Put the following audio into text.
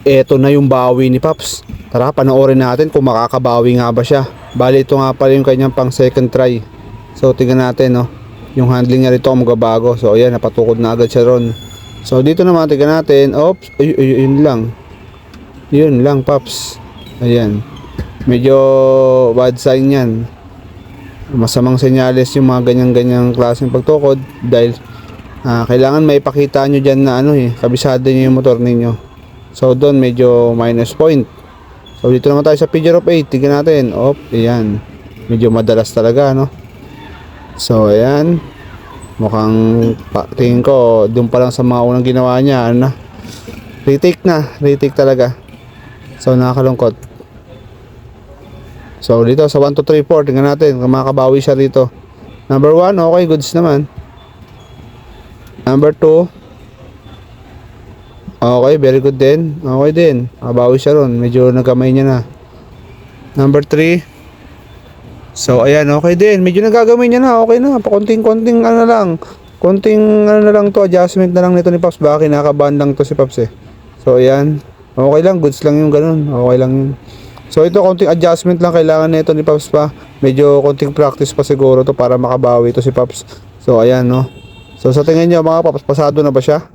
eto na yung bawi ni Paps. Tara, panoorin natin kung makakabawi nga ba siya. Bali, ito nga pala yung kanyang pang second try. So, tingnan natin, no. Yung handling niya rito magabago. So, ayan, napatukod na agad siya ron. So, dito naman, tingnan natin. Oops, yun lang. Yun lang, Paps. Ayan. Medyo bad sign yan. Masamang senyales yung mga ganyan-ganyang klaseng pagtukod. Dahil, kailangan may ipakita nyo dyan na kabisado nyo yung motor ninyo. So, doon medyo minus point. So, dito naman tayo sa figure of 8. Tingnan natin. Ayan. Medyo madalas talaga, no? So, ayan. Mukhang, tingin ko, doon pa lang sa mga unang ginawa niya, retake na. Retake talaga. So, nakakalungkot. So, dito sa 1, 2, 3, 4. Tingnan natin kung makakabawi siya rito. Number 1, okay. Goods naman. Number 2. Okay, very good din. Okay din. Makabawi siya ron. Medyo nagkamay niya na. Number 3. So, ayan. Okay din. Medyo nagagamay niya na. Okay na. Pakunting-kunting lang. Kunting lang to. Adjustment na lang nito ni Paps. Baka kinakabahan lang to si Paps eh. So, ayan. Okay lang. Goods lang yung ganun. Okay lang yun. So, ito konting adjustment lang kailangan nito ni Paps pa. Medyo konting practice pa siguro to para makabawi to si Paps. So, ayan, no. So, sa tingin niyo mga Paps, pasado na ba siya?